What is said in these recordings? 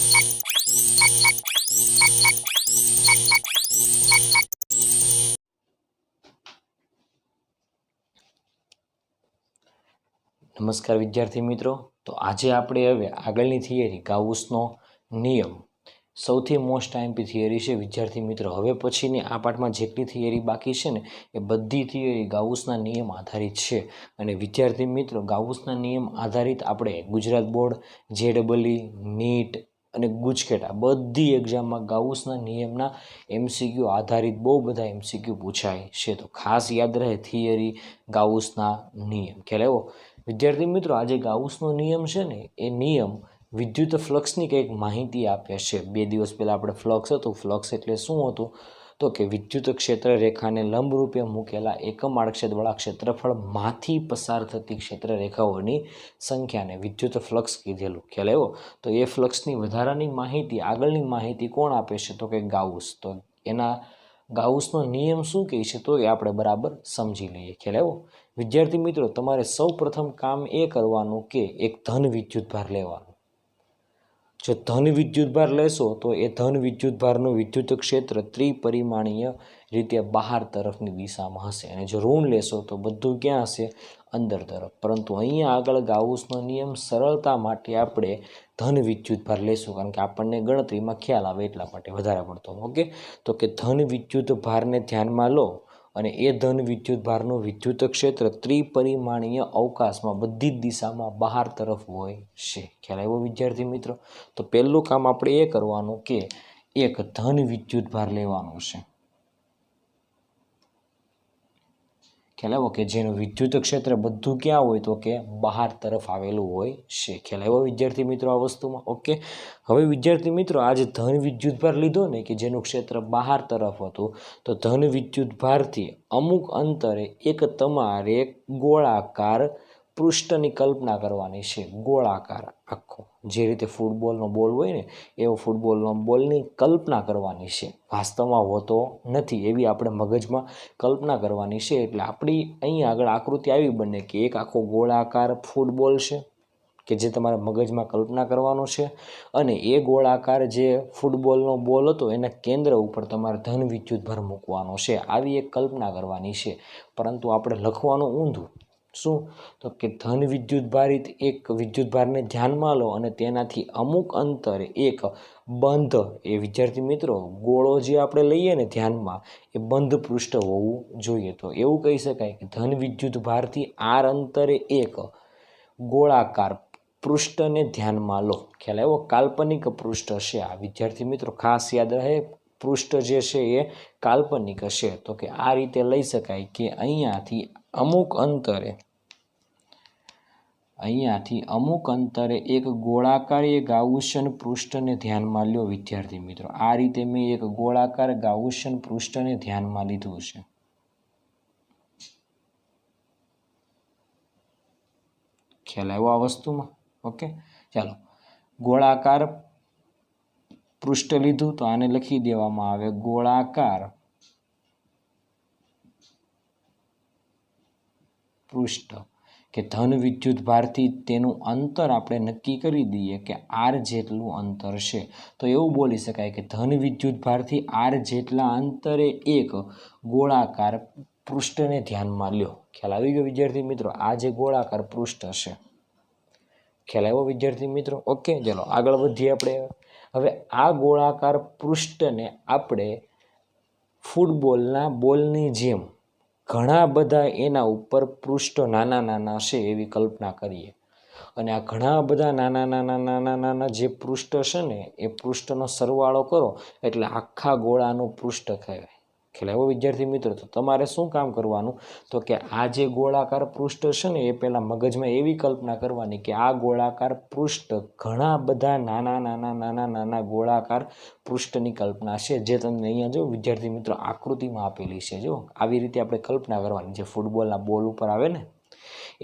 નમસ્કાર વિદ્યાર્થી મિત્રો, તો આજે આપણે હવે આગળની થિયરી ગાઉસનો નિયમ સૌથી મોસ્ટ આઈએમપી થિયરી છે વિદ્યાર્થી મિત્રો. હવે પછીની આ પાઠમાં જેટલી થિયરી બાકી છે ને એ બધી થિયરી ગાઉસના નિયમ આધારિત છે. અને વિદ્યાર્થી મિત્રો, ગાઉસના નિયમ આધારિત આપણે ગુજરાત બોર્ડ, JEE, નીટ અને ગુજકેટ આ બધી એક્ઝામમાં ગાઉસના નિયમના MCQ આધારિત બહુ બધા MCQ પૂછાય છે. તો ખાસ યાદ રહે થિયરી ગાઉસના નિયમ. ખ્યાલ આવ્યો વિદ્યાર્થી મિત્રો? આજે ગાઉસનો નિયમ છે ને એ નિયમ વિદ્યુત ફ્લક્સની કંઈક માહિતી આપે છે. 2 દિવસ પહેલાં આપણે ફ્લક્સ હતું. ફ્લક્સ એટલે શું હતું? તો કે વિદ્યુત ક્ષેત્ર રેખાને લંબરૂપે મૂકેલા એકમ આડછેદવાળા ક્ષેત્રફળમાંથી પસાર થતી ક્ષેત્ર રેખાઓની સંખ્યાને વિદ્યુત ફ્લક્સ કીધેલું. ખ્યાલ આવ્યો? તો એ ફ્લક્સની વધારાની માહિતી, આગળની માહિતી કોણ આપે છે? તો કે ગાઉસ. તો એના ગાઉસનો નિયમ શું કહે છે તો એ આપણે બરાબર સમજી લઈએ. ખ્યાલ આવ્યો વિદ્યાર્થી મિત્રો? તમારે સૌ પ્રથમ કામ એ કરવાનું કે એક ધન વિદ્યુતભાર લેવાનો. જો ધન વિદ્યુતભાર લેશો તો એ ધન વિદ્યુતભારનું વિદ્યુત ક્ષેત્ર ત્રિપરિમાણીય રીતે બહાર તરફની દિશામાં હશે. અને જો ઋણ લેશો તો બધું ક્યાં હશે? અંદર તરફ. પરંતુ અહીંયા આગળ ગાઉસનો નિયમ સરળતા માટે આપણે ધન વિદ્યુતભાર લેશું, કારણ કે આપણને ગણતરીમાં ખ્યાલ આવે એટલા માટે વધારે પડતો. ઓકે, તો કે ધન વિદ્યુતભારને ધ્યાનમાં લો અને એ ધન વિદ્યુતભારનું વિદ્યુત ક્ષેત્ર ત્રિપરિમાણીય અવકાશમાં બધી જ દિશામાં બહાર તરફ હોય છે. ખ્યાલ આવ્યો વિદ્યાર્થી મિત્રો? તો પહેલું કામ આપણે એ કરવાનું કે એક ધન વિદ્યુતભાર લેવાનો છે. ખ્યાલ આવ્યો? કે જેનું વિદ્યુત ક્ષેત્ર બધું ક્યાં હોય? તો કે બહાર તરફ આવેલું હોય છે. ખ્યાલ આવ્યો વિદ્યાર્થી મિત્રો આ વસ્તુમાં? ઓકે, હવે વિદ્યાર્થી મિત્રો, આ જે ધન વિદ્યુતભાર લીધો ને કે જેનું ક્ષેત્ર બહાર તરફ હતું, તો ધન વિદ્યુતભારથી અમુક અંતરે એક તમારે ગોળાકાર પૃષ્ઠની કલ્પના કરવાની છે. ગોળાકાર આખો, જે રીતે ફૂટબોલનો બોલ હોય ને એવો ફૂટબોલનો બોલની કલ્પના કરવાની છે. વાસ્તવમાં હોતો નથી, એવી આપણે મગજમાં કલ્પના કરવાની છે. એટલે આપણી અહીંયા આગળ આકૃતિ આવી બને કે એક આખો ગોળાકાર ફૂટબોલ છે કે જે તમારા મગજમાં કલ્પના કરવાનો છે. અને એ ગોળાકાર જે ફૂટબોલનો બોલ હતો એના કેન્દ્ર ઉપર તમારે ધન વિદ્યુતભાર મૂકવાનો છે. આવી એક કલ્પના કરવાની છે. પરંતુ આપણે લખવાનું ઊંધું. શું? તો કે ધન વિદ્યુતભારિત એક વિદ્યુતભારને ધ્યાનમાં લો અને તેનાથી અમુક અંતરે એક બંધ, એ વિદ્યાર્થી મિત્રો ગોળો જે આપણે લઈએ ને ધ્યાનમાં, એ બંધ પૃષ્ઠ હોવું જોઈએ. તો એવું કહી શકાય કે ધન વિદ્યુતભારથી r અંતરે એક ગોળાકાર પૃષ્ઠને ધ્યાનમાં લો. ખ્યાલ આવ્યો? કાલ્પનિક પૃષ્ઠ છે આ વિદ્યાર્થી મિત્રો, ખાસ યાદ રહે. પૃષ્ઠ જે છે એ કાલ્પનિક હશે. તો કે આ રીતે લઈ શકાય કે અહીંયાથી અમુક અંતરે એક ગોળાકાર ગાઉસિયન પૃષ્ઠને ધ્યાનમાં લ્યો વિદ્યાર્થી મિત્રો. આ રીતે મેં એક ગોળાકાર ગાઉસિયન પૃષ્ઠને ધ્યાનમાં લીધું છે. ખ્યાલ આવ્યો આ વસ્તુમાં? ઓકે, ચાલો, ગોળાકાર પૃષ્ઠ લીધું તો આને લખી દેવામાં આવે ગોળાકાર પૃષ્ઠ. કે ધન વિદ્યુતભારથી તેનું અંતર આપણે નક્કી કરી દઈએ કે r જેટલું અંતર છે. તો એવું બોલી શકાય કે ધન વિદ્યુતભારથી r જેટલા અંતરે એક ગોળાકાર પૃષ્ઠને ધ્યાનમાં લ્યો. ખ્યાલ આવી ગયો વિદ્યાર્થી મિત્રો? આ જે ગોળાકાર પૃષ્ઠ છે. ખ્યાલ આવ્યો વિદ્યાર્થી મિત્રો? ઓકે, ચલો આગળ વધીએ આપણે. હવે આ ગોળાકાર પૃષ્ઠને આપણે ફૂટબોલના બોલની જેમ ઘણા બધા એના ઉપર પૃષ્ઠ નાના નાના છે એવી કલ્પના કરીએ. અને આ ઘણા બધા નાના જે પૃષ્ઠ છે ને એ પૃષ્ઠનો સરવાળો કરો એટલે આખા ગોળાનું પૃષ્ઠ કહેવાય. ખ્યાલ આવ્યો વિદ્યાર્થી મિત્રો? તો તમારે શું કામ કરવાનું? તો કે આ જે ગોળાકાર પૃષ્ઠ છે ને એ પહેલાં મગજમાં એવી કલ્પના કરવાની કે આ ગોળાકાર પૃષ્ઠ ઘણા બધા નાના ગોળાકાર પૃષ્ઠની કલ્પના છે, જે તમને અહીંયા જો વિદ્યાર્થી મિત્રો આકૃતિમાં આપેલી છે. જો આવી રીતે આપણે કલ્પના કરવાની, જે ફૂટબોલના બોલ ઉપર આવે ને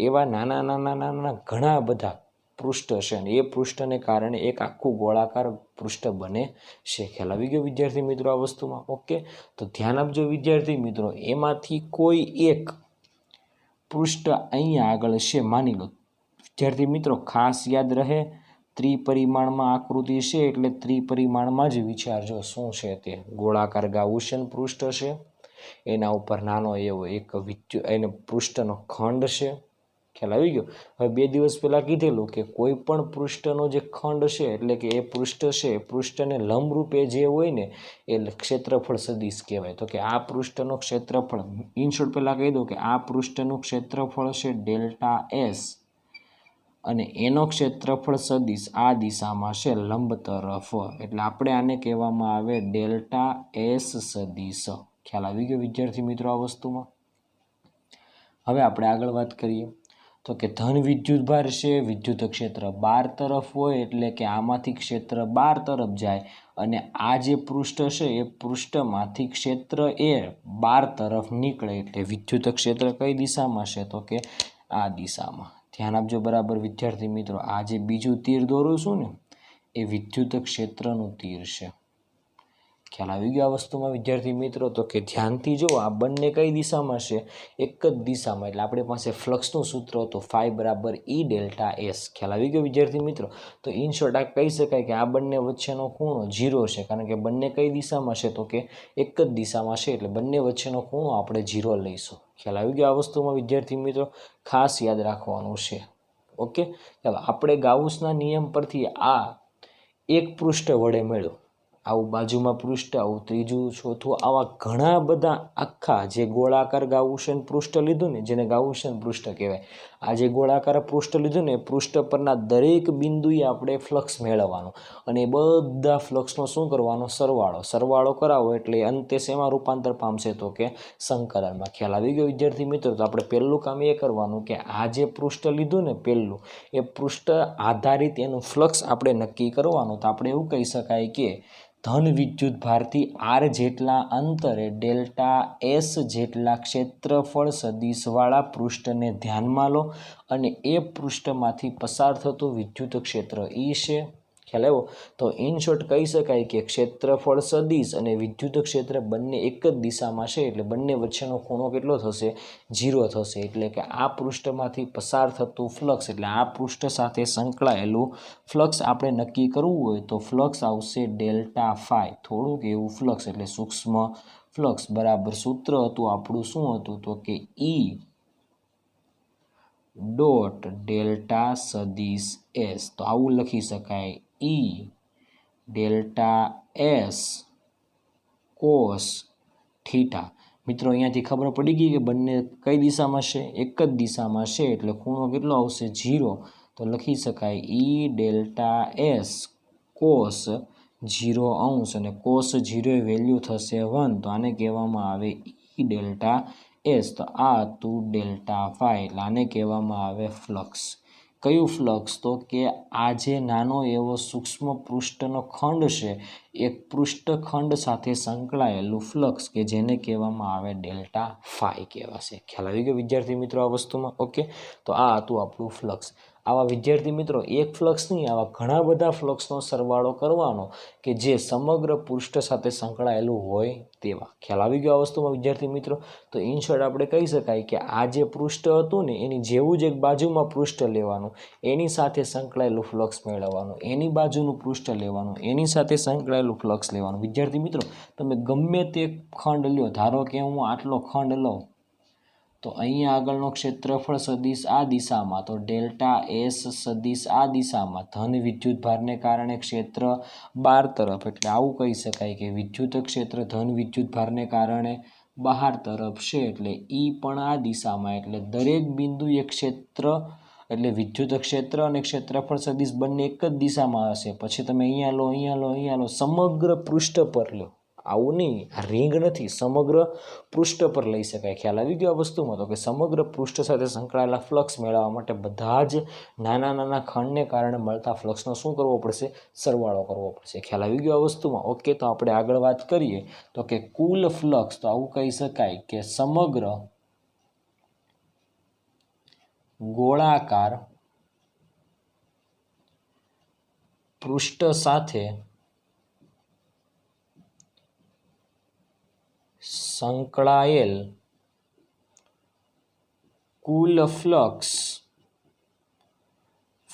એવા નાના ઘણા બધા પૃષ્ઠ છે અને એ પૃષ્ઠને કારણે એક આખું ગોળાકાર પૃષ્ઠ બને છે. ખ્યાલ આવી ગયો વિદ્યાર્થી મિત્રો આ વસ્તુમાં? ઓકે, તો ધ્યાન આપજો વિદ્યાર્થી મિત્રો, એમાંથી કોઈ એક પૃષ્ઠ અહીંયા આગળ છે માની લો વિદ્યાર્થી મિત્રો. ખાસ યાદ રહે, ત્રિપરિમાણમાં આકૃતિ છે એટલે ત્રિપરિમાણમાં જ વિચારજો શું છે તે ગોળાકાર ગાઉસિયન પૃષ્ઠ છે, એના ઉપર નાનો એવો એક એને પૃષ્ઠનો ખંડ છે, ખ્યાલ આવી ગયો। હવે 2 દિવસ પહેલાં કીધેલું કે કોઈ પણ પૃષ્ઠનો જે ખંડ છે એટલે કે એ પૃષ્ઠ છે, પૃષ્ઠને લંબરૂપે જે હોય ને એ ક્ષેત્રફળ સદિશ કહેવાય। તો કે આ પૃષ્ઠનો ક્ષેત્રફળ ઇન શોર્ટ પહેલાં કહી દઉં કે આ પૃષ્ઠનું ક્ષેત્રફળ છે ડેલ્ટા એસ અને એનો ક્ષેત્રફળ સદિશ આ દિશામાં છે લંબ તરફ, એટલે આપણે આને કહેવામાં આવે ડેલ્ટા એસ સદિશ। ખ્યાલ આવી ગયો વિદ્યાર્થી મિત્રો આ વસ્તુમાં। હવે આપણે આગળ વાત કરીએ તો કે ધન વિદ્યુતભાર છે, વિદ્યુત ક્ષેત્ર 12 તરફ હોય એટલે કે આમાંથી ક્ષેત્ર 12 તરફ જાય અને આ જે પૃષ્ઠ છે એ પૃષ્ઠમાંથી ક્ષેત્ર એ 12 તરફ નીકળે એટલે વિદ્યુત ક્ષેત્ર કઈ દિશામાં છે તો કે આ દિશામાં। ધ્યાન આપજો બરાબર વિદ્યાર્થી મિત્રો, આ જે બીજું તીર દોરું છું ને એ વિદ્યુત ક્ષેત્રનું તીર છે। ખ્યાલ આવી ગયો આ વસ્તુમાં વિદ્યાર્થી મિત્રો। તો કે ધ્યાનથી જો આ બંને કઈ દિશામાં છે, એક જ દિશામાં, એટલે આપણી પાસે ફ્લક્સનું સૂત્ર હતું φ બરાબર ઈ ડેલ્ટા એસ। ખ્યાલ આવી ગયો વિદ્યાર્થી મિત્રો। તો ઇન શોર્ટ આ કહી શકાય કે આ બંને વચ્ચેનો ખૂણો 0 છે, કારણ કે બંને કઈ દિશામાં છે તો કે એક જ દિશામાં છે, એટલે બંને વચ્ચેનો ખૂણો આપણે 0 લઈશું। ખ્યાલ આવી ગયો આ વસ્તુમાં વિદ્યાર્થી મિત્રો, ખાસ યાદ રાખવાનું છે। ઓકે, ચાલો આપણે ગાઉસના નિયમ પરથી આ એક પૃષ્ઠ વડે મળ્યું, આવું બાજુમાં પૃષ્ઠ, આવું ત્રીજું ચોથું, આવા ઘણા બધા આખા જે ગોળાકાર ગાઉસિયન પૃષ્ઠ લીધું ને જેને ગાઉસિયન પૃષ્ઠ કહેવાય, આ જે ગોળાકાર પૃષ્ઠ લીધું ને પૃષ્ઠ પરના દરેક બિંદુએ આપણે ફ્લક્સ મેળવવાનો અને એ બધા ફ્લક્સનો શું કરવાનો સરવાળો કરાવો એટલે અંતે શેમાં રૂપાંતર પામશે તો કે સંકલનમાં। ખ્યાલ આવી ગયો વિદ્યાર્થી મિત્રો। તો આપણે પહેલું કામ એ કરવાનું કે આ જે પૃષ્ઠ લીધું ને પહેલું એ પૃષ્ઠ આધારિત એનું ફ્લક્સ આપણે નક્કી કરવાનું। તો આપણે એવું કહી શકાય કે ધન વિદ્યુત ભારથી આર જેટલા અંતરે ડેલ્ટા એસ જેટલા ક્ષેત્રફળ સદિશવાળા પૃષ્ઠને ધ્યાનમાં લો અને એ પૃષ્ઠમાંથી પસાર થતું વિદ્યુત ક્ષેત્ર ઈ છે। ખ્યાલ આવ્યો? તો ઇન શોર્ટ કહી શકાય કે ક્ષેત્રફળ સદિશ અને વિદ્યુત ક્ષેત્ર બંને એક જ દિશામાં છે, એટલે બંને વચ્ચેનો ખૂણો કેટલો થશે 0 થશે, એટલે કે આ પૃષ્ઠમાંથી પસાર થતું ફ્લક્સ એટલે આ પૃષ્ઠ સાથે સંકળાયેલું ફ્લક્સ આપણે નક્કી કરવું હોય તો ફ્લક્સ આવશે ડેલ્ટા ફાઈ, થોડુંક એવું ફ્લક્સ એટલે સૂક્ષ્મ ફ્લક્સ બરાબર સૂત્ર હતું આપણું શું હતું તો કે ઈ ડોટ ડેલ્ટા સદિશ એસ। તો આવું લખી શકાય ઈ ડેલ્ટા એસ કોસ થીટા। મિત્રો અહીંયાથી ખબર પડી ગઈ કે બંને કઈ દિશામાં છે, એક જ દિશામાં છે, એટલે ખૂણો કેટલો આવશે 0। તો લખી શકાય ઈ ડેલ્ટા એસ કોસ 0° અને કોસ 0 એ વેલ્યુ થશે 1, તો આને કહેવામાં આવે ઈ ડેલ્ટા એસ। તો આ હતું ડેલ્ટા ફાઈ, એટલે આને કહેવામાં આવે ફ્લક્સ। કયું ફ્લક્સ તો કે આ જે નાનો એવો સૂક્ષ્મ પૃષ્ઠનો ખંડ છે એ પૃષ્ઠખંડ સાથે સંકળાયેલું ફ્લક્સ કે જેને કહેવામાં આવે ડેલ્ટા ફાઈ કહેવાશે। ખ્યાલ આવી ગયો વિદ્યાર્થી મિત્રો આ વસ્તુમાં? ઓકે, તો આ હતું આપણું ફ્લક્સ। આવા વિદ્યાર્થી મિત્રો એક ફ્લક્સ નહીં, આવા ઘણા બધા ફ્લક્સનો સરવાળો કરવાનો કે જે સમગ્ર પૃષ્ઠ સાથે સંકળાયેલું હોય તેવા। ખ્યાલ આવી ગયો આ વસ્તુમાં વિદ્યાર્થી મિત્રો? તો ઇન શોર્ટ આપણે કહી શકાય કે આ જે પૃષ્ઠ હતું ને એની જેવું જ એક બાજુમાં પૃષ્ઠ લેવાનું, એની સાથે સંકળાયેલું ફ્લક્સ મેળવવાનું, એની બાજુનું પૃષ્ઠ લેવાનું, એની સાથે સંકળાયેલું ફ્લક્સ લેવાનું। વિદ્યાર્થી મિત્રો તમે ગમે તે ખંડ લ્યો, ધારો કે હું આટલો ખંડ લઉં તો અહીંયા આગળનો ક્ષેત્રફળ સદિશ આ દિશામાં, તો ડેલ્ટા એસ સદિશ આ દિશામાં, ધન વિદ્યુત ભારને કારણે ક્ષેત્ર 12 તરફ, એટલે આવું કહી શકાય કે વિદ્યુત ક્ષેત્ર ધન વિદ્યુત ભારને કારણે બહાર તરફ છે, એટલે ઈ પણ આ દિશામાં, એટલે દરેક બિંદુ એક ક્ષેત્ર એટલે વિદ્યુત ક્ષેત્ર અને ક્ષેત્રફળ સદિશ બંને એક જ દિશામાં હશે। પછી તમે અહીંયા લો, અહીંયા લો, અહીંયા લો, સમગ્ર પૃષ્ઠ પર લો, આવું નહીં, આ રિંગ નથી, સમગ્ર પૃષ્ઠ પર લઈ શકાય। ખ્યાલ આવી ગયો આ વસ્તુમાં? તો કે સમગ્ર પૃષ્ઠ સાથે સંકળાયેલા ફ્લક્સ મેળવવા માટે બધા જ નાના નાના ખંડને કારણે મળતા ફ્લક્સનો શું કરવો પડશે? સરવાળો કરવો પડશે। ખ્યાલ આવી ગયો આ વસ્તુમાં? ઓકે, તો આપણે આગળ વાત કરીએ તો કે કુલ ફ્લક્સ, તો આવું કહી શકાય કે સમગ્ર ગોળાકાર પૃષ્ઠ સાથે સંકળાયેલ કુલ ફ્લક્સ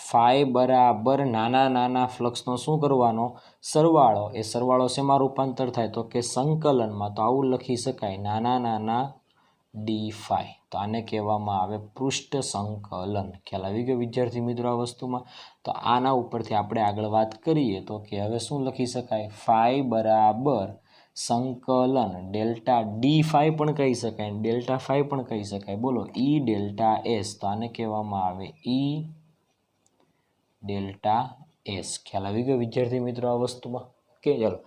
ફાઈ બરાબર નાના નાના ફ્લક્સનો શું કરવાનો સરવાળો. એ સરવાળો શેમાં રૂપાંતર થાય તો કે સંકલનમાં. તો આવું લખી શકાય નાના નાના ડી ફાઈ. તો આને કહેવામાં આવે પૃષ્ઠ સંકલન. ખ્યાલ આવી ગયો વિદ્યાર્થી મિત્રો આ વસ્તુમાં. તો આના ઉપરથી આપણે આગળ વાત કરીએ તો કે હવે શું લખી શકાય ફાઈ બરાબર સંકલન ડેલ્ટા ડી ફાઈ પણ કહી શકાય ડેલ્ટા ફાઈ પણ કહી શકાય. બોલો ઈ ડેલ્ટા એસ. તો આને કહેવામાં આવે ઈ ડેલ્ટા એસ. ખ્યાલ આવી ગયો વિદ્યાર્થી મિત્રો આ વસ્તુમાં. ઓકે ચાલો.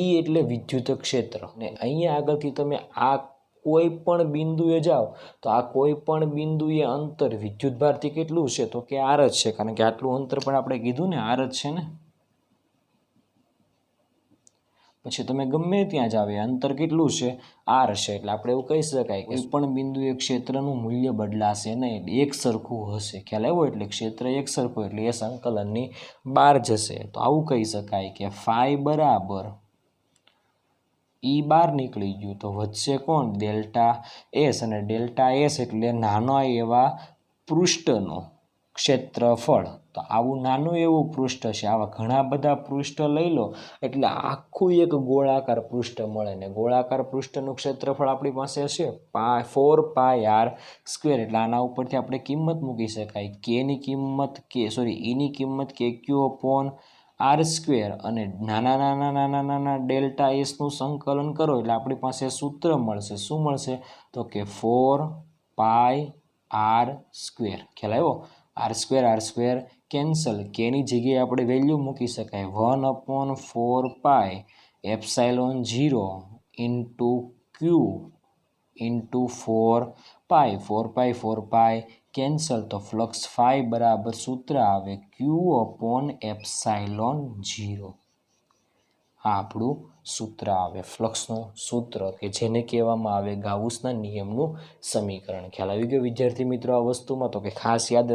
ઈ એટલે વિદ્યુત ક્ષેત્ર. ને અહીંયા આગળથી તમે આ કોઈ પણ બિંદુએ જાઓ તો આ કોઈ પણ બિંદુએ અંતર વિદ્યુતભારથી કેટલું છે તો કે આર જ છે. કારણ કે આટલું અંતર પણ આપણે કીધું ને આર જ છે ને. પછી તમે ગમે ત્યાં જાવ એ અંતર કેટલું છે આર છે. એટલે આપણે એવું કહી શકાય કે કોઈ પણ બિંદુએ ક્ષેત્રનું મૂલ્ય બદલાશે નહીં, એટલે એક સરખું હશે. ખ્યાલ આવ્યો? એટલે ક્ષેત્ર એક સરખું એટલે એ સંકલનની બહાર જશે. તો આવું કહી શકાય કે ફાઈ બરાબર ઈ બહાર નીકળી ગયું તો વધશે કોણ ડેલ્ટા એસ. અને ડેલ્ટા એસ એટલે નાના એવા પૃષ્ઠનો ક્ષેત્રફળ. તો આવું નાનું એવું પૃષ્ઠ છે. આવા ઘણા બધા પૃષ્ઠ લઈ લો એટલે આખું એક ગોળાકાર પૃષ્ઠ મળે. ને ગોળાકાર પૃષ્ઠનું ક્ષેત્રફળ આપણી પાસે હશે 4 પાઈ આર સ્ક્વેર. એટલે આના ઉપરથી આપણે કિંમત મૂકી શકાય કેની કિંમત ઈની કિંમત કે ક્યુ અપોન આર સ્ક્વેર. અને નાના નાના નાના નાના ડેલ્ટા એસનું સંકલન કરો એટલે આપણી પાસે સૂત્ર મળશે. શું મળશે તો કે 4 પાઈ આર સ્ક્વેર. ખ્યાલ આવ્યો? R square cancel. કેની જગ્યાએ આપણે વેલ્યુ મૂકી શકાય 1/4 pi epsilon 0 into Q into 4 pi. 4 pi cancel. તો ફ્લક્સ ફાઈ બરાબર સૂત્ર આવે ક્યુ અપોન એપ્સાઇલોન 0. આ આપણું સૂત્ર આવે ફ્લક્સનું સૂત્ર કે જેને કહેવામાં આવે ગાઉસના નિયમનું સમીકરણ. ખ્યાલ આવી ગયો વિદ્યાર્થી મિત્રો આ વસ્તુમાં. તો કે ખાસ યાદ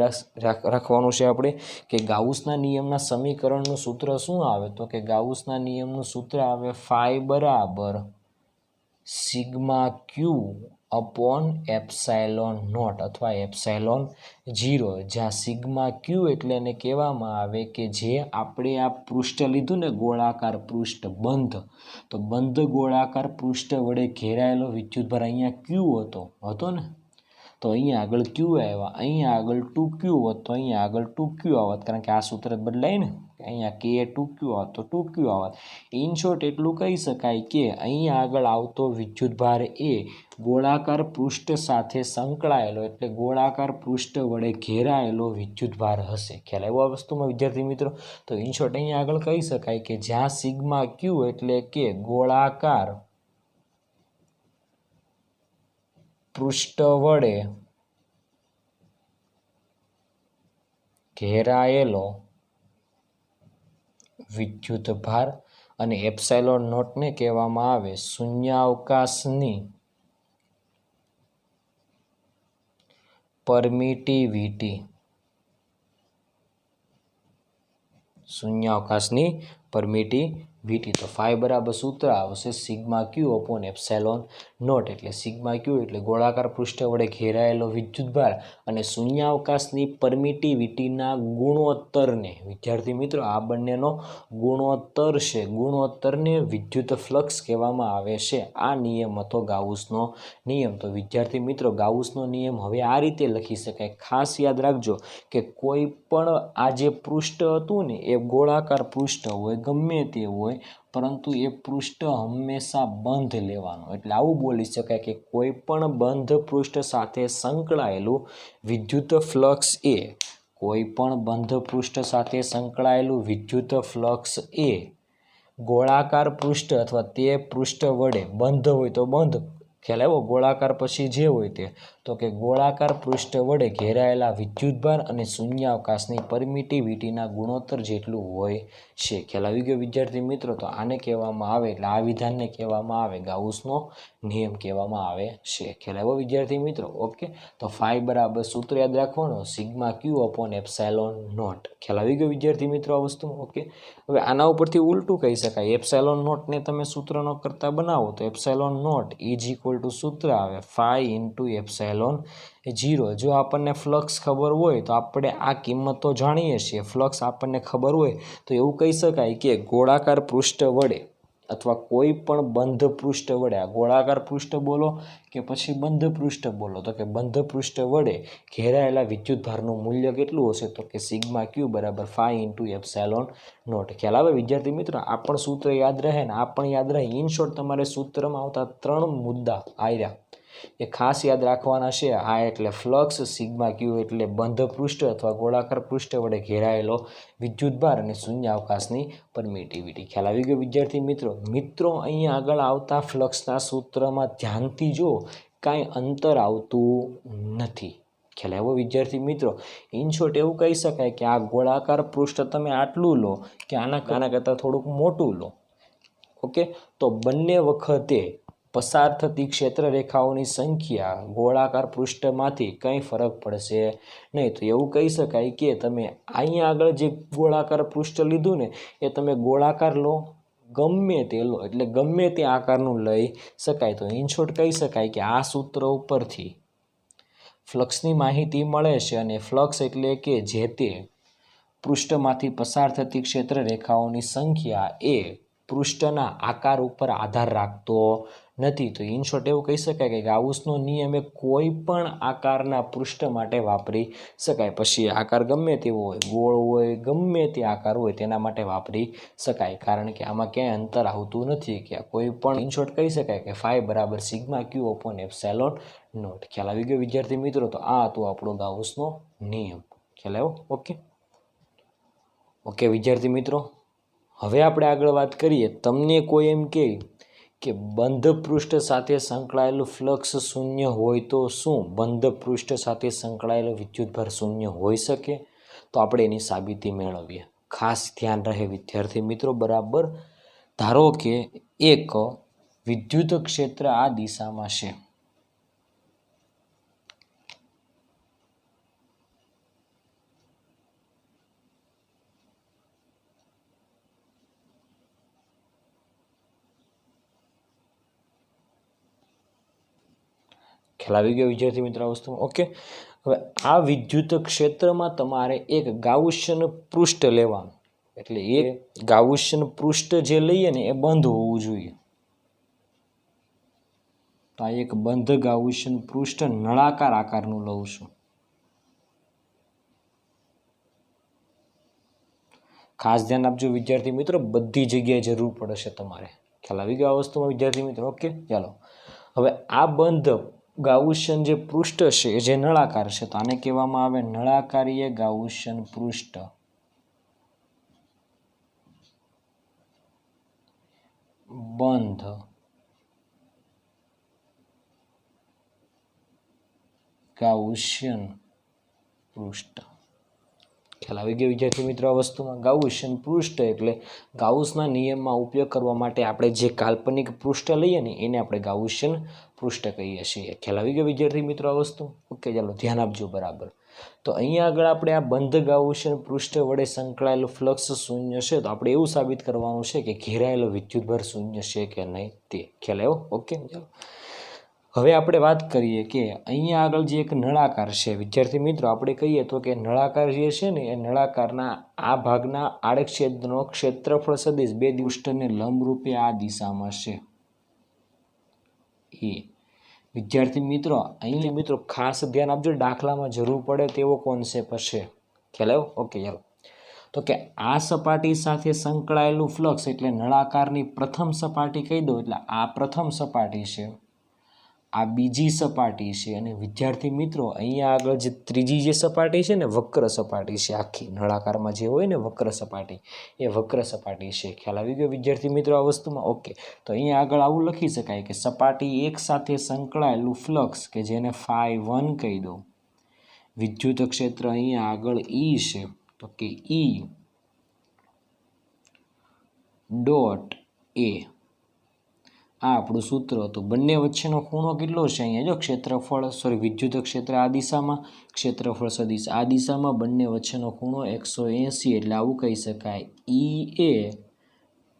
રાખવાનું છે આપણે કે ગાઉસના નિયમના સમીકરણનું સૂત્ર શું આવે તો કે ગાઉસના નિયમનું સૂત્ર આવે ફાઈ બરાબર sigma Q upon epsilon naught અથવા એપ્સાઇલોન 0. જ્યાં સિગ્મા ક્યુ એટલે એને કહેવામાં આવે કે જે આપણે આ પૃષ્ઠ લીધું ને ગોળાકાર પૃષ્ઠ બંધ. તો બંધ ગોળાકાર પૃષ્ઠ વડે ઘેરાયેલો વિદ્યુતભાર અહીંયા ક્યુ હતો ને. તો અહીંયા આગળ ક્યુ આવ્યા, અહીંયા આગળ 2Q હોત તો અહીંયા આગળ 2Q આવત. કારણ કે આ સૂત્ર બદલાય ને. અહીંયા કે 2Q આવત તો 2Q આવત. ઇન શોર્ટ એટલું કહી શકાય કે અહીંયા આગળ આવતો વિદ્યુતભાર એ ગોળાકાર પૃષ્ઠ સાથે સંકળાયેલો એટલે ગોળાકાર પૃષ્ઠ વડે ઘેરાયેલો વિદ્યુતભાર હશે. ખ્યાલ આવ્યો આ વસ્તુમાં વિદ્યાર્થી મિત્રો? તો ઇન શોર્ટ અહીંયા આગળ કહી શકાય કે જ્યાં સિગ્મા ક્યુ એટલે કે ગોળાકાર પૃષ્ઠ વડે ઘેરાયેલો વિદ્યુતભાર અને એપ્સાઇલોન નોટને કહેવામાં આવે શૂન્યાવકાશની પરમિટિવિટી. શૂન્યાવકાશની પરમિટિવિટી. તો ફાઈ બરાબર સૂત્ર આવશે sigma Q upon epsilon naught. એટલે સિગ્મા ક્યુ એટલે ગોળાકાર પૃષ્ઠ વડે ઘેરાયેલો વિદ્યુતભાર અને શૂન્યાવકાશની પરમિટિવિટીના ગુણોત્તરને વિદ્યાર્થી મિત્રો આ બંનેનો ગુણોત્તર છે. ગુણોત્તરને વિદ્યુત ફ્લક્સ કહેવામાં આવે છે. આ નિયમ હતો ગાઉસનો નિયમ. તો વિદ્યાર્થી મિત્રો ગાઉસનો નિયમ હવે આ રીતે લખી શકાય. ખાસ યાદ રાખજો કે કોઈ પણ આ જે પૃષ્ઠ હતું ને એ ગોળાકાર પૃષ્ઠ હોય ગમે તે હોય પરંતુ એ પૃષ્ઠ હંમેશા બંધ લેવાનું. એટલે આવું બોલી શકાય કે કોઈ પણ બંધ પૃષ્ઠ સાથે સંકળાયેલું વિદ્યુત ફ્લક્સ એ કોઈ પણ બંધ પૃષ્ઠ સાથે સંકળાયેલું વિદ્યુત ફ્લક્સ એ ગોળાકાર પૃષ્ઠ અથવા તે પૃષ્ઠ વડે બંધ હોય તો બંધ. ખ્યાલ આવ્યો? ગોળાકાર પછી જે હોય તે તો કે ગોળાકાર પૃષ્ઠ વડે ઘેરાયેલા વિદ્યુતભાર અને શૂન્યાવકાશની પરમિટિવિટીના ગુણોત્તર જેટલું હોય છે. ખ્યાલ આવી ગયો વિદ્યાર્થી મિત્રો? તો આને કહેવામાં આવે એટલે આ વિધાનને કહેવામાં આવે ગાઉસનો નિયમ કહેવામાં આવે છે. ખ્યાલ આવ્યો વિદ્યાર્થી મિત્રો? ઓકે. તો ફાઈ બરાબર સૂત્ર યાદ રાખવાનું sigma Q upon epsilon naught. ખ્યાલ આવી ગયો વિદ્યાર્થી મિત્રો આ વસ્તુ? ઓકે. હવે આના ઉપરથી ઉલટું કહી શકાય. એપ્સાઇલોન નોટને તમે સૂત્રનો કરતા બનાવો તો epsilon naught is equal to સૂત્ર આવે ફાઈ ઇન્ટુ એપ્સાઇલોન એપ્સાઇલોન 0। જો આપણને ફ્લક્સ ખબર હોય તો આપણે આ કિંમત તો જાણીએ છીએ, ફ્લક્સ આપણને ખબર હોય તો એવું કહી શકાય કે ગોળાકાર પૃષ્ઠ વડે અથવા કોઈ પણ બંધ પૃષ્ઠ વડે, આ ગોળાકાર પૃષ્ઠ બોલો કે પછી બંધ પૃષ્ઠ બોલો, તો કે બંધ પૃષ્ઠ વડે ઘેરાયેલા વિદ્યુતભારનું મૂલ્ય કેટલું હશે? તો કે સિગ્મા ક્યુ બરાબર 5 × એપ્સાઇલોન નોટ। ખ્યાલ આવે વિદ્યાર્થી મિત્રો? આ પણ સૂત્ર યાદ રહે ને આ પણ યાદ રહે। ઇન શોર્ટ તમારે સૂત્રમાં આવતા 3 મુદ્દા આવ્યા એ ખાસ યાદ રાખવાના છે। આ એટલે ફ્લક્સ, સિગ્મા ક્યુ એટલે બંધ પૃષ્ઠ અથવા ગોળાકાર પૃષ્ઠ વડે ઘેરાયેલો વિદ્યુતભાર અને શૂન્યાવકાશની પરમિટિવિટી। ખ્યાલ આવી ગયો વિદ્યાર્થી મિત્રો? અહીંયા આગળ આવતા ફ્લક્સના સૂત્રમાં ધ્યાનથી જો કાંઈ અંતર આવતું નથી। ખ્યાલ આવ્યો વિદ્યાર્થી મિત્રો? ઇન શોર્ટ એવું કહી શકાય કે આ ગોળાકાર પૃષ્ઠ તમે આટલું લો કે આના કરતાં થોડુંક મોટું લો, ઓકે, તો બંને વખતે પસાર થતી ક્ષેત્ર રેખાઓની સંખ્યા ગોળાકાર પૃષ્ઠમાંથી કંઈ ફરક પડશે નહીં। તો એવું કહી શકાય કે તમે અહીંયા આગળ જે ગોળાકાર પૃષ્ઠ લીધું ને એ તમે ગોળાકાર લો, ગમે તે લો, એટલે ગમે તે આકારનું લઈ શકાય। તો ઇન શોર્ટ કહી શકાય કે આ સૂત્ર ઉપરથી ફ્લક્સની માહિતી મળે છે અને ફ્લક્સ એટલે કે જે તે પૃષ્ઠમાંથી પસાર થતી ક્ષેત્ર રેખાઓની સંખ્યા એ પૃષ્ઠના આકાર ઉપર આધાર રાખતો નથી। તો ઇન શોર્ટ એવું કહી શકાય કે ગાઉસનો નિયમ એ કોઈ પણ આકારના પૃષ્ઠ માટે વાપરી શકાય। પછી આકાર ગમે તેવો હોય, ગોળ હોય, ગમે તે આકાર હોય તેના માટે વાપરી શકાય, કારણ કે આમાં ક્યાંય અંતર આવતું નથી કે કોઈ પણ। ઇન શોર્ટ કહી શકાય કે 5 બરાબર sigma Q upon epsilon naught. ખ્યાલ આવી ગયો વિદ્યાર્થી મિત્રો? તો આ હતો આપણો ગાઉસનો નિયમ। ખ્યાલ આવ્યો? ઓકે વિદ્યાર્થી મિત્રો, હવે આપણે આગળ વાત કરીએ। તમને કોઈ એમ કહે કે બંધ પૃષ્ઠ સાથે સંકળાયેલું ફ્લક્સ શૂન્ય હોય તો શું બંધ પૃષ્ઠ સાથે સંકળાયેલો વિદ્યુતભાર શૂન્ય હોઈ શકે? તો આપણે એની સાબિતી મેળવીએ। ખાસ ધ્યાન રહે વિદ્યાર્થી મિત્રો, બરાબર? ધારો કે એક વિદ્યુત ક્ષેત્ર આ દિશામાં છે, ખ્યાલ આવી ગયો વિદ્યાર્થી મિત્રો આ વસ્તુમાં? ઓકે, હવે આ વિદ્યુત ક્ષેત્રમાં તમારે એક ગાઉસિયન પૃષ્ઠ લેવાનું, એટલે એ ગાઉસિયન પૃષ્ઠ જે લઈએ ને એ બંધ હોવું જોઈએ। તો આ એક બંધ ગાઉસિયન પૃષ્ઠ નળાકાર આકારનું લઉં છું। ખાસ ધ્યાન આપજો વિદ્યાર્થી મિત્રો, બધી જગ્યાએ જરૂર પડશે તમારે। ખ્યાલ આવી ગયો આ વસ્તુમાં વિદ્યાર્થી મિત્રો? ઓકે, ચાલો હવે આ બંધ ગાઉસિયન જે પૃષ્ઠ છે જે નળાકાર છે તો આને કહેવામાં આવે નળાકારીય ગાઉસિયન પૃષ્ઠ। બંધ ગાઉસિયન પૃષ્ઠ। ખ્યાલ આવી ગયો વિદ્યાર્થી મિત્રો આ વસ્તુમાં? ગાઉસિયન પૃષ્ઠ એટલે ગાઉસના નિયમમાં ઉપયોગ કરવા માટે આપણે જે કાલ્પનિક પૃષ્ઠ લઈએ ને એને આપણે ગાઉસિયન પૃષ્ઠ કહીએ છીએ। ખ્યાલ આવી ગયો વિદ્યાર્થી મિત્રો આ વસ્તુ? ઓકે, ચાલો ધ્યાન આપજો બરાબર। તો અહીંયા આગળ આપણે આ બંધ ગાઉસિયન પૃષ્ઠ વડે સંકળાયેલું ફ્લક્સ શૂન્ય છે, તો આપણે એવું સાબિત કરવાનું છે કે ઘેરાયેલો વિદ્યુતભાર શૂન્ય છે કે નહીં તે। ખ્યાલ આવ્યો? ઓકે, ચાલો હવે આપણે વાત કરીએ કે અહીંયા આગળ જે એક નળાકાર છે વિદ્યાર્થી મિત્રો, આપણે કહીએ તો કે નળાકાર જે છે ને એ નળાકારના આ ભાગના આડછેદનો ક્ષેત્રફળ સદિશ બે પૃષ્ઠને લંબરૂપે આ દિશામાં છે એ। વિદ્યાર્થી મિત્રો અહીંયા મિત્રો ખાસ ધ્યાન આપજો, દાખલામાં જરૂર પડે તેવો કોન્સેપ્ટ હશે। ખ્યાલ આવ્યો? ઓકે, ચાલો તો કે આ સપાટી સાથે સંકળાયેલું ફ્લક્સ એટલે નળાકારની પ્રથમ સપાટી કહી દો, એટલે આ પ્રથમ સપાટી છે, આ બીજી સપાટી છે, અને વિદ્યાર્થી મિત્રો અહીંયા આગળ જે ત્રીજી જે સપાટી છે ને વક્ર સપાટી છે, આખી નળાકારમાં જે હોય ને વક્ર સપાટી, એ વક્ર સપાટી છે। ખ્યાલ આવી ગયો વિદ્યાર્થી મિત્રો આ વસ્તુમાં? ઓકે, તો અહીંયા આગળ આવું લખી શકાય કે સપાટી એક સાથે સંકળાયેલું ફ્લક્સ કે જેને φ1 કહી દો, વિદ્યુત ક્ષેત્ર અહીંયા આગળ ઈ છે, તો કે ઈ ડોટ એ, આ આપણું સૂત્ર હતું। બંને વચ્ચેનો ખૂણો કેટલો છે? અહીંયા જો ક્ષેત્રફળ વિદ્યુત ક્ષેત્ર આ દિશામાં, ક્ષેત્રફળ સદિશ આ દિશામાં, બંને વચ્ચેનો ખૂણો 180, એટલે આવું કહી શકાય ઈ એ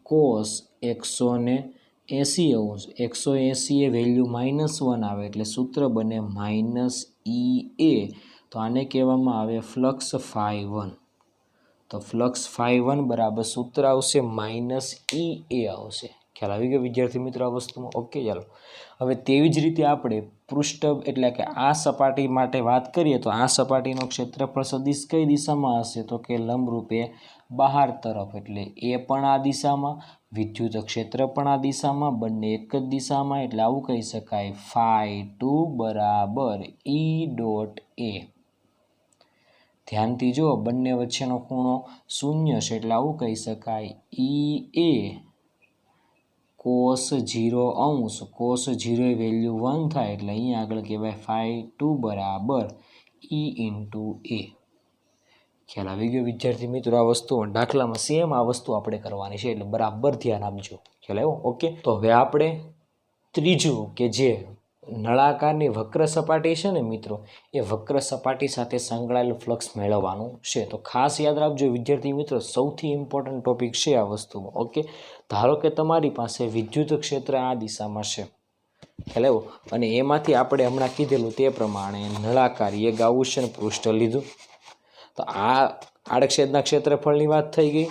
cos 180 80° 180 એ વેલ્યુ -1 આવે એટલે સૂત્ર બને -EA. તો આને કહેવામાં આવે ફ્લક્સ φ1. તો ફ્લક્સ φ1 બરાબર સૂત્ર આવશે -EA આવશે. ખ્યાલ આવી ગયો વિદ્યાર્થી મિત્રો આ વસ્તુમાં? ઓકે, ચાલો હવે તેવી જ રીતે આપણે પૃષ્ઠ એટલે કે આ સપાટી માટે વાત કરીએ તો આ સપાટીનો ક્ષેત્રફળ સદિશ કઈ દિશામાં હશે? તો કે લંબરૂપે બહાર તરફ, એટલે એ પણ આ દિશામાં, વિદ્યુત ક્ષેત્ર પણ આ દિશામાં, બંને એક જ દિશામાં, એટલે આવું કહી શકાય φ2 બરાબર E.A. ધ્યાનથી જો, બંને વચ્ચેનો ખૂણો 0 છે એટલે આવું કહી શકાય EA cos 0°. cos 0 એ વેલ્યુ 1 થાય એટલે અહીંયા આગળ કહેવાય φ2 બરાબર E.A. ખ્યાલ આવી ગયો વિદ્યાર્થી મિત્રો આ વસ્તુ? દાખલામાં સેમ આ વસ્તુ આપણે કરવાની છે એટલે બરાબર ધ્યાન આપજો. ખ્યાલ આવ્યો? ઓકે, તો હવે આપણે ત્રીજું કે જે નળાકારની વક્ર સપાટી છે ને મિત્રો, એ વક્ર સપાટી સાથે સંકળાયેલું ફ્લક્સ મેળવવાનું છે. તો ખાસ યાદ રાખજો વિદ્યાર્થી મિત્રો, સૌથી ઇમ્પોર્ટન્ટ ટોપિક છે આ વસ્તુમાં. ઓકે, ધારો કે તમારી પાસે વિદ્યુત ક્ષેત્ર આ દિશામાં છે, ખ્યાલ આવ્યો, અને એમાંથી આપણે હમણાં કીધેલું તે પ્રમાણે નળાકાર એ ગાઉસિયન પૃષ્ઠ લીધું. તો આ આડછેદના ક્ષેત્રફળની વાત થઈ ગઈ,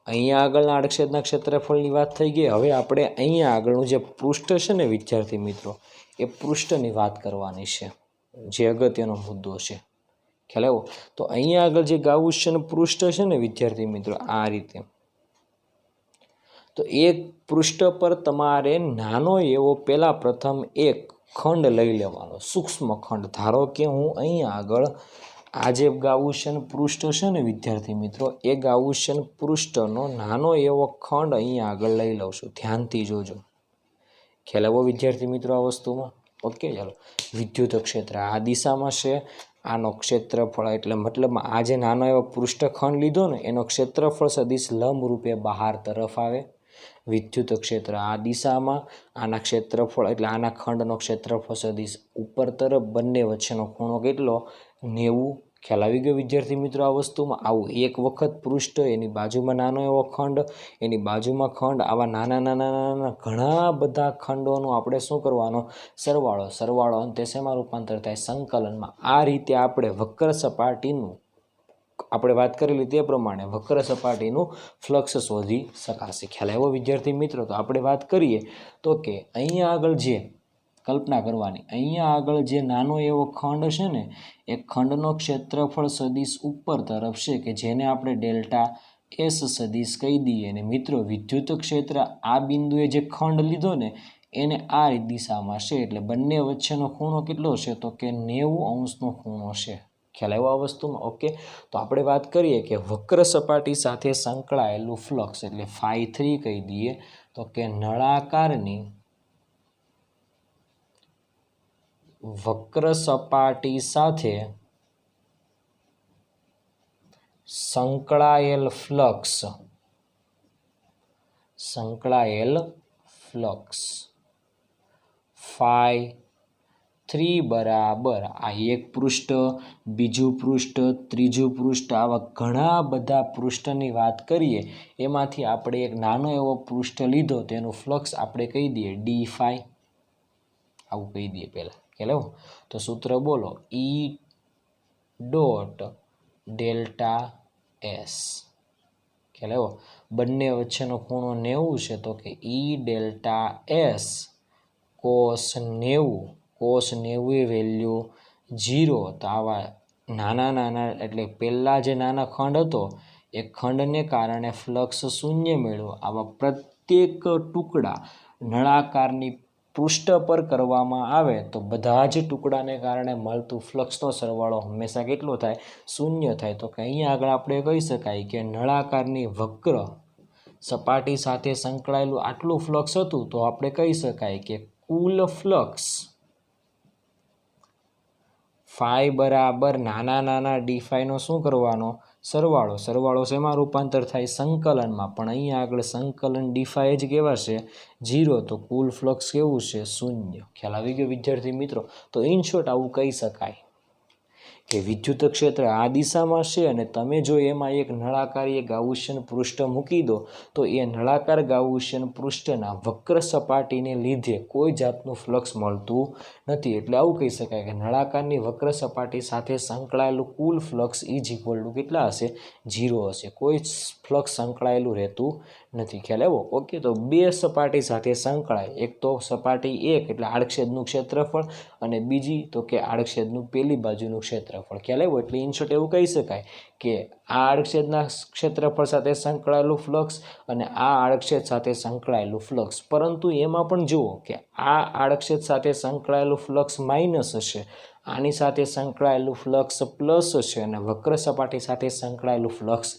અહીંયા આગળના આડછેદના ક્ષેત્રફળની વાત થઈ ગઈ. હવે આપણે અહીંયા આગળનું જે પૃષ્ઠ છે ને વિદ્યાર્થી મિત્રો, એ પૃષ્ઠની વાત કરવાની છે, જે અગત્યનો મુદ્દો છે. ખ્યાલ આવ્યો? તો અહીંયા આગળ જે ગાઉસિયન પૃષ્ઠ છે ને વિદ્યાર્થી મિત્રો, આ રીતે, તો એક પૃષ્ઠ પર તમારે નાનો એવો પહેલા પ્રથમ એક ખંડ લઈ લેવાનો, સૂક્ષ્મ ખંડ. ધારો કે હું અહીંયા આગળ આ જે ગાઉસિયન પૃષ્ઠ છે ને વિદ્યાર્થી મિત્રો, એ ગાઉસિયન પૃષ્ઠનો નાનો એવો ખંડ અહીંયા આગળ લઈ લઉં છું. ધ્યાનથી જોજો. ખ્યાલ આવ્યો વિદ્યાર્થી મિત્રો આ વસ્તુમાં? ઓકે, ચાલો. વિદ્યુત ક્ષેત્ર આ દિશામાં છે, આનો ક્ષેત્રફળ એટલે મતલબમાં આ જે નાનો એવો પૃષ્ઠખંડ લીધો ને એનો ક્ષેત્રફળ સદિશ લંબ રૂપે બહાર તરફ આવે. વિદ્યુત ક્ષેત્ર આ દિશામાં, આના ક્ષેત્રફળ એટલે આના ખંડનો ક્ષેત્રફળ સદિશ ઉપર તરફ, બંને વચ્ચેનો ખૂણો કેટલો? 90. ખ્યાલ આવી ગયો વિદ્યાર્થી મિત્રો આ વસ્તુમાં? આવું એક વખત પૃષ્ઠ, એની બાજુમાં નાનો એવો ખંડ, એની બાજુમાં ખંડ, આવા નાના નાના નાના ઘણા બધા ખંડોનું આપણે શું કરવાનો? સરવાળો, અંતે શેમાં રૂપાંતર થાય? સંકલનમાં. આ રીતે આપણે વક્ર સપાટીનું, આપણે વાત કરેલી તે પ્રમાણે વક્ર સપાટીનું ફ્લક્સ શોધી શકાશે. ખ્યાલ આવ્યો વિદ્યાર્થી મિત્રો? તો આપણે વાત કરીએ તો કે અહીંયા આગળ જે કલ્પના કરવાની, અહીંયા આગળ જે નાનો એવો ખંડ છે ને, એ ખંડનો ક્ષેત્રફળ સદિશ ઉપર તરફ છે, કે જેને આપણે ડેલ્ટા એસ સદિશ કહી દઈએ. અને મિત્રો વિદ્યુત ક્ષેત્ર આ બિંદુએ જે ખંડ લીધો ને એને આ દિશામાં છે, એટલે બંને વચ્ચેનો ખૂણો કેટલો છે? તો કે 90° ખૂણો છે. ખ્યાલ આવ્યો આ વસ્તુમાં? ઓકે, તો આપણે વાત કરીએ કે વક્ર સપાટી સાથે સંકળાયેલું ફ્લક્સ એટલે φ3 કહી દઈએ. તો કે નળાકારની વક્ર સપાટી સાથે સંકળાયેલ ફ્લક્સ φ3 બરાબર આ એક પૃષ્ઠ, બીજું પૃષ્ઠ, ત્રીજું પૃષ્ઠ, આવા ઘણા બધા પૃષ્ઠની વાત કરીએ. એમાંથી આપણે એક નાનો એવો પૃષ્ઠ લીધો, તેનું ફ્લક્સ આપણે કહી દઈએ d∅. આવું કહી દઈએ પહેલાં. ખ્યાલ આવ્યો? તો સૂત્ર બોલો, E.ΔS. ખ્યાલ આવ્યો? બંને વચ્ચેનો ખૂણો 90 છે, તો કે E∆S cos 90 એ વેલ્યુ 0. તો આવા નાના એટલે પહેલાં જે નાના ખંડ હતો એ ખંડને કારણે ફ્લક્સ 0 મેળવો. આવા પ્રત્યેક ટુકડા નળાકારની પૃષ્ઠ પર કરવામાં આવે તો બધા જ ટુકડાને કારણે મળતું ફ્લક્સનો સરવાળો હંમેશા કેટલો થાય? 0 થાય. તો કે અહીંયા આગળ આપણે કહી શકાય કે નળાકારની વક્ર સપાટી સાથે સંકળાયેલું આટલું ફ્લક્સ હતું, તો આપણે કહી શકાય કે કુલ ફ્લક્સ ફાઈ બરાબર નાના d∅નો શું કરવાનો? સરવાળો શેમાં રૂપાંતર થાય? સંકલનમાં. પણ અહીંયા આગળ સંકલન d∅ જ કેવા છે? 0. તો કુલ ફ્લક્સ કેવું છે? 0. ખ્યાલ આવી ગયો વિદ્યાર્થી મિત્રો? તો ઇન શોર્ટ આવું કહી શકાય કે વિદ્યુત ક્ષેત્ર આ દિશામાં છે અને તમે જો એમાં એક નળાકારી ગાઉસિયન પૃષ્ઠ મૂકી દો તો એ નળાકાર ગાઉસિયન પૃષ્ઠના વક્ર સપાટીને લીધે કોઈ જાતનું ફ્લક્સ મળતું નથી. એટલે આવું કહી શકાય કે નળાકારની વક્ર સપાટી સાથે સંકળાયેલું કુલ ફ્લક્સ = કેટલા હશે? 0 હશે. કોઈ ફ્લક્સ સંકળાયેલું રહેતું નથી. ખ્યાલ આવ્યો? ઓકે, તો બે સપાટી સાથે સંકળાય, એક તો સપાટી 1 એટલે આડછેદનું ક્ષેત્રફળ અને બીજી તો કે આડછેદનું પેલી બાજુનું ક્ષેત્રફળ. ખ્યાલ આવ્યો? એટલે ઇન શોર્ટ એવું કહી શકાય કે આ આડછેદના ક્ષેત્રફળ સાથે સંકળાયેલું ફ્લક્સ અને આ આડછેદ સાથે સંકળાયેલું ફ્લક્સ. પરંતુ એમાં પણ જુઓ કે આ આડછેદ સાથે સંકળાયેલું ફ્લક્સ માઇનસ હશે, આની સાથે સંકળાયેલું ફ્લક્સ પ્લસ છે અને વક્ર સપાટી સાથે સંકળાયેલું ફ્લક્સ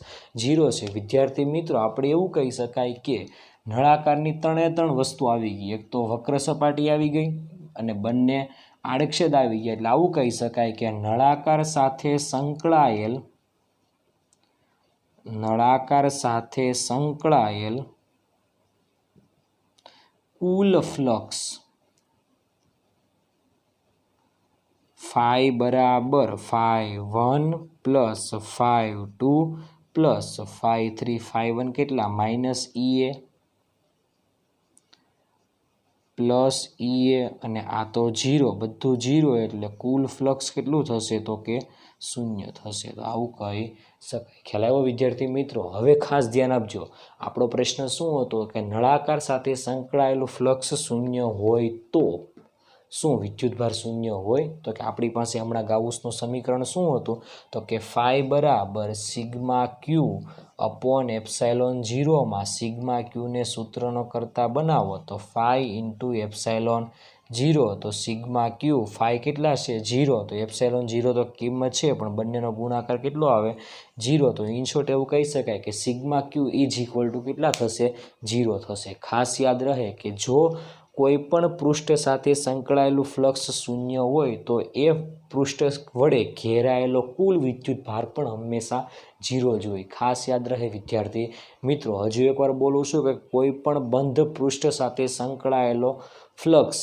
0 છે. વિદ્યાર્થી મિત્રો, આપણે એવું કહી શકાય કે નળાકારની 3 વસ્તુ આવી ગઈ. એક તો વક્ર સપાટી આવી ગઈ અને બંને આડછેદ આવી ગયા. એટલે આવું કહી શકાય કે નળાકાર સાથે સંકળાયેલ કુલ ફ્લક્સ phi બરાબર phi1 plus phi2 plus phi3 phi1 કેટલા? -Ea પ્લસ Ea અને આ તો 0, બધું 0 એટલે કુલ ફ્લક્સ કેટલું થશે? તો કે 0 થશે. તો આવું કહી શકાય. ખ્યાલ આવ્યો વિદ્યાર્થી મિત્રો? હવે ખાસ ધ્યાન આપજો, આપણો પ્રશ્ન શું હતો કે નળાકાર સાથે સંકળાયેલું ફ્લક્સ 0 હોય તો શું વિદ્યુતભાર 0 હોય? તો કે આપણી પાસે હમણાં ગાઉસનું સમીકરણ શું હતું? તો કે phi બરાબર σq અપોન ε0 માં σq ને સૂત્રનો કરતા બનાવો તો phi × ε0, તો σq phi કેટલા છે? 0, તો ε0 તો કિંમત છે પણ બંનેનો ગુણાકાર કેટલો આવે? 0. તો ઇન શોર્ટ એવું કહી શકાય કે σq = કેટલા થશે? 0 થશે. ખાસ યાદ રહે કે જો કોઈ પણ પૃષ્ઠ સાથે સંકળાયેલું ફ્લક્સ 0 હોય તો એ પૃષ્ઠ વડે ઘેરાયેલો કુલ વિદ્યુત ભાર પણ હંમેશા 0 જ હોય. ખાસ યાદ રહે વિદ્યાર્થી મિત્રો. હજુ એકવાર બોલું છું કે કોઈ પણ બંધ પૃષ્ઠ સાથે સંકળાયેલો ફ્લક્સ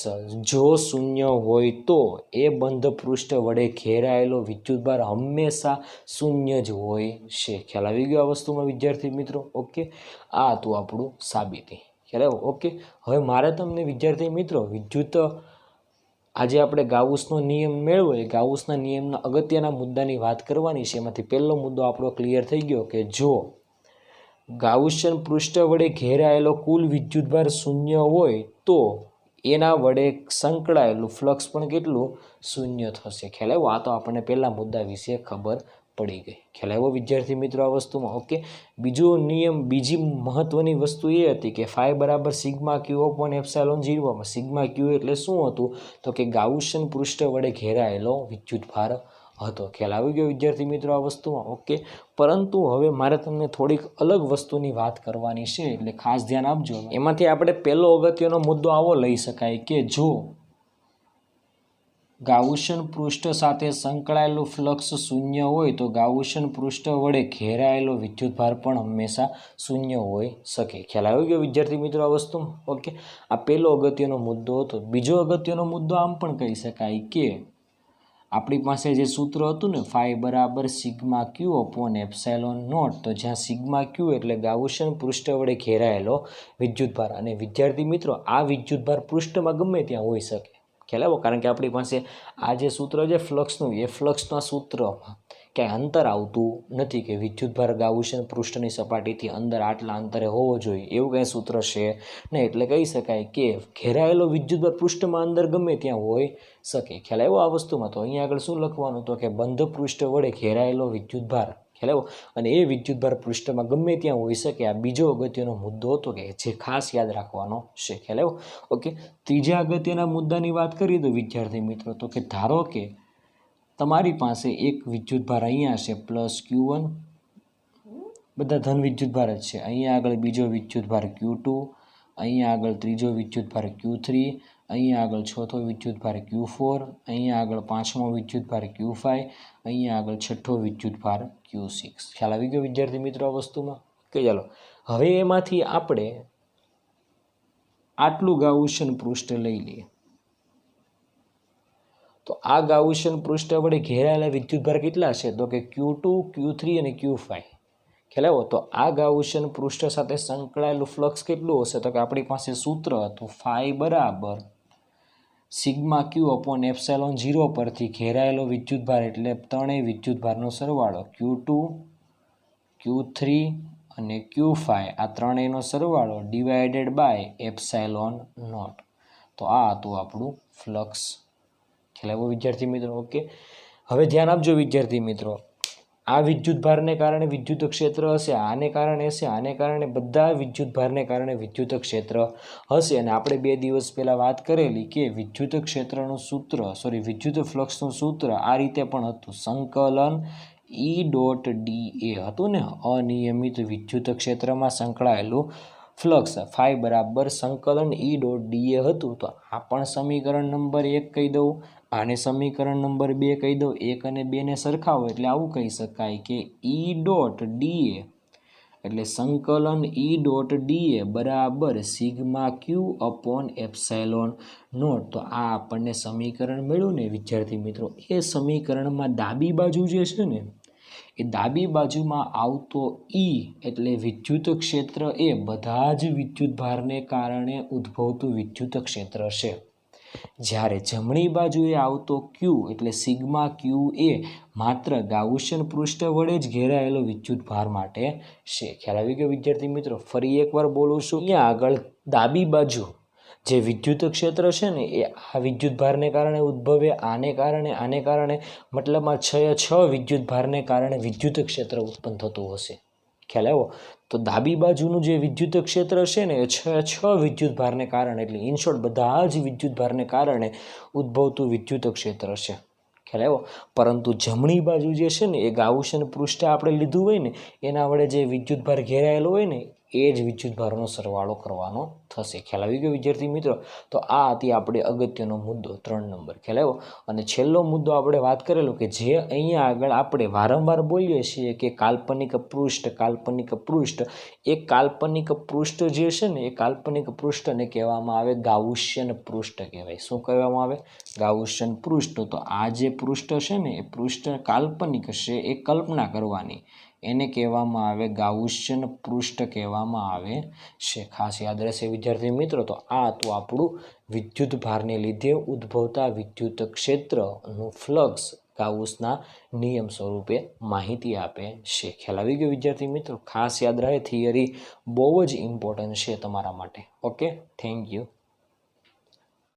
જો 0 હોય તો એ બંધ પૃષ્ઠ વડે ઘેરાયેલો વિદ્યુતભાર હંમેશા 0 જ હોય છે. ખ્યાલ આવી ગયો આ વસ્તુમાં વિદ્યાર્થી મિત્રો? ઓકે, આ હતું આપણું સાબિતી. ખ્યાલ આવ્યો? ઓકે, હવે મારે તમને વિદ્યાર્થી મિત્રો આજે આપણે ગાઉસનો નિયમ મેળવ્યો એ ગાઉસના નિયમના અગત્યના મુદ્દાની વાત કરવાની છે. એમાંથી પહેલો મુદ્દો આપણો ક્લિયર થઈ ગયો કે જો ગાઉસિયન પૃષ્ઠ વડે ઘેરાયેલો કુલ વિદ્યુતભાર 0 હોય તો એના વડે સંકળાયેલું ફ્લક્સ પણ કેટલું? 0 થશે. ખ્યાલ આવ્યો? આ તો આપણને પહેલા મુદ્દા વિશે ખબર પડી ગઈ. ખ્યાલ આવ્યો વિદ્યાર્થી મિત્રો આ વસ્તુમાં? ઓકે, બીજો નિયમ, બીજી મહત્વની વસ્તુ એ હતી કે phi બરાબર σq અપોન ε0 માં σq એટલે શું હતું? તો કે ગાઉસિયન પૃષ્ઠ વડે ઘેરાયેલો વિદ્યુતભાર હતો. ખ્યાલ આવી ગયો વિદ્યાર્થી મિત્રો આ વસ્તુમાં? ઓકે, પરંતુ હવે મારે તમને થોડીક અલગ વસ્તુની વાત કરવાની છે એટલે ખાસ ધ્યાન આપજો. એમાંથી આપણે પહેલો અગત્યનો મુદ્દો આવો લઈ શકાય કે જો ગાઉસિયન પૃષ્ઠ સાથે સંકળાયેલું ફ્લક્સ 0 હોય તો ગાઉસિયન પૃષ્ઠ વડે ઘેરાયેલો વિદ્યુતભાર પણ હંમેશા 0 હોઈ શકે. ખ્યાલ આવી ગયો વિદ્યાર્થી મિત્રો આ વસ્તુમાં? ઓકે, આ પહેલો અગત્યનો મુદ્દો હતો. બીજો અગત્યનો મુદ્દો આમ પણ કહી શકાય કે આપણી પાસે જે સૂત્ર હતું ને phi બરાબર σq અપોન ε0, તો જ્યાં σq એટલે ગાઉસિયન પૃષ્ઠ વડે ઘેરાયેલો વિદ્યુતભાર. અને વિદ્યાર્થી મિત્રો આ વિદ્યુતભાર પૃષ્ઠમાં ગમે ત્યાં હોઈ શકે. ખ્યાલ આવ્યો? કારણ કે આપણી પાસે આ જે સૂત્ર છે ફ્લક્સનું, એ ફ્લક્સના સૂત્રમાં ક્યાંય અંતર આવતું નથી કે વિદ્યુતભાર ગાઉસિયન પૃષ્ઠની સપાટીથી અંદર આટલા અંતરે હોવો જોઈએ, એવું કંઈ સૂત્ર છે નહીં. એટલે કહી શકાય કે ઘેરાયેલો વિદ્યુતભાર પૃષ્ઠમાં અંદર ગમે ત્યાં હોઈ શકે. ખ્યાલ આવ્યો આ વસ્તુમાં? તો અહીંયા આગળ શું લખવાનું? તો કે બંધ પૃષ્ઠ વડે ઘેરાયેલો વિદ્યુતભાર. ખ્યાલ આવ્યો? અને એ વિદ્યુતભાર પૃષ્ઠમાં ગમે ત્યાં હોઈ શકે. આ બીજો અગત્યનો મુદ્દો હતો કે જે ખાસ યાદ રાખવાનો છે. ખ્યાલ આવ્યો? ઓકે, ત્રીજા અગત્યના મુદ્દાની વાત કરીએ તો વિદ્યાર્થી મિત્રો તો કે ધારો કે તમારી પાસે એક વિદ્યુતભાર અહીંયા છે +Q1, બધા ધન વિદ્યુતભાર જ છે. અહીંયા આગળ બીજો વિદ્યુતભાર Q2, અહીંયા આગળ ત્રીજો વિદ્યુતભાર Q3, અહીંયા આગળ ચોથો વિદ્યુતભાર Q4, અહીંયા આગળ પાંચમો વિદ્યુતભાર Q5, અહીંયા આગળ છઠ્ઠો વિદ્યુતભાર Q6. ખ્યાલ આવી ગયો વિદ્યાર્થી મિત્રો આ વસ્તુમાં? કે ચાલો હવે એમાંથી આપણે આટલું ગાઉસિયન પૃષ્ઠ લઈ લઈએ. તો આ ગાઉસિયન પૃષ્ઠ વડે ઘેરાયેલા વિદ્યુતભાર કેટલા છે? તો કે Q2, Q3 અને Q5. ખ્યાલ આવ્યો? તો આ ગાઉસિયન પૃષ્ઠ સાથે સંકળાયેલું ફ્લક્સ કેટલું હશે? તો કે આપણી પાસે સૂત્ર હતું ફાઈ બરાબર સિગ્મા ક્યુ અપોન એપ્સાઇલોન 0 પરથી ઘેરાયેલો વિદ્યુતભાર એટલે ત્રણેય વિદ્યુતભારનો સરવાળો Q2, Q3 અને Q5 આ ત્રણેયનો સરવાળો ડિવાઇડેડ બાય એપ્સાઇલોન નોટ. તો આ હતું આપણું ફ્લક્સ. ખ્યાલ આવ્યો વિદ્યાર્થી મિત્રો? ઓકે, હવે ધ્યાન આપજો વિદ્યાર્થી મિત્રો. આ વિદ્યુતભારને કારણે વિદ્યુત ક્ષેત્ર હશે, આને કારણે હશે, આને કારણે, બધા વિદ્યુતભારને કારણે વિદ્યુત ક્ષેત્ર હશે. અને આપણે 2 દિવસ પહેલાં વાત કરેલી કે વિદ્યુત ક્ષેત્રનું સૂત્ર વિદ્યુત ફ્લક્સનું સૂત્ર આ રીતે પણ હતું, સંકલન E.dA હતું ને, અનિયમિત વિદ્યુત ક્ષેત્રમાં સંકળાયેલું ફ્લક્સ ફાઈ બરાબર સંકલન E.dA હતું. તો આ પણ સમીકરણ નંબર 1 કહી દઉં, આને સમીકરણ નંબર 2 કહી દઉં. 1 અને 2 ને સરખાવો એટલે આવું કહી શકાય કે E.dA એટલે સંકલન E.dA બરાબર sigma Q upon epsilon naught. તો આ આપણને સમીકરણ મળ્યું ને વિદ્યાર્થી મિત્રો. એ સમીકરણમાં ડાબી બાજુ જે છે ને એ ડાબી બાજુમાં આવતો E એટલે વિદ્યુત ક્ષેત્ર એ બધા જ વિદ્યુતભારને કારણે ઉદ્ભવતું વિદ્યુત ક્ષેત્ર છે. જ્યારે જમણી બાજુએ આવતો Q એટલે સિગ્મા ક્યુ એ માત્ર ગાઉસિયન પૃષ્ઠ વડે જ ઘેરાયેલો વિદ્યુતભાર માટે છે. ખ્યાલ આવી ગયો વિદ્યાર્થી મિત્રો? ફરી એકવાર બોલું છું. અહીંયા આગળ ડાબી બાજુ જે વિદ્યુત ક્ષેત્ર છે ને એ આ વિદ્યુતભારને કારણે ઉદ્ભવે, આને કારણે, મતલબમાં 6 વિદ્યુતભારને કારણે વિદ્યુત ક્ષેત્ર ઉત્પન્ન થતું હશે. ખ્યાલ આવ્યો? તો ડાબી બાજુનું જે વિદ્યુત ક્ષેત્ર છે ને એ 6 વિદ્યુતભારને કારણે એટલે ઇન શોર્ટ બધા જ વિદ્યુતભારને કારણે ઉદ્ભવતું વિદ્યુત ક્ષેત્ર છે. ખ્યાલ આવ્યો? પરંતુ જમણી બાજુ જે છે ને એ ગાઉસિયન પૃષ્ઠ આપણે લીધું હોય ને એના વડે જે વિદ્યુતભાર ઘેરાયેલો હોય ને એ જ વિદ્યુતભારનો સરવાળો કરવાનો થશે. ખ્યાલ આવી ગયો વિદ્યાર્થી મિત્રો? તો આ હતી આપણે અગત્યનો મુદ્દો 3 નંબર. ખ્યાલ આવ્યો? અને છેલ્લો મુદ્દો આપણે વાત કરેલો કે જે અહીંયા આગળ આપણે વારંવાર બોલીએ છીએ કે કાલ્પનિક પૃષ્ઠ, એ કાલ્પનિક પૃષ્ઠ જે છે ને એ કાલ્પનિક પૃષ્ઠને કહેવામાં આવે ગાઉસિયન પૃષ્ઠ કહેવાય. શું કહેવામાં આવે? ગાઉસિયન પૃષ્ઠ. તો આ જે પૃષ્ઠ છે ને એ પૃષ્ઠ કાલ્પનિક છે, એ કલ્પના કરવાની, એને કહેવામાં આવે ગાઉસિયન પૃષ્ઠ કહેવામાં આવે છે. ખાસ યાદ રહેશે વિદ્યાર્થી મિત્રો. તો આ હતું આપણું વિદ્યુતભારને લીધે ઉદ્ભવતા વિદ્યુત ક્ષેત્રનું ફ્લક્સ ગાઉસના નિયમ સ્વરૂપે માહિતી આપે છે. ખ્યાલ આવી ગયો વિદ્યાર્થી મિત્રો? ખાસ યાદ રહે, થિયરી બહુ જ ઇમ્પોર્ટન્ટ છે તમારા માટે. Okay, thank you.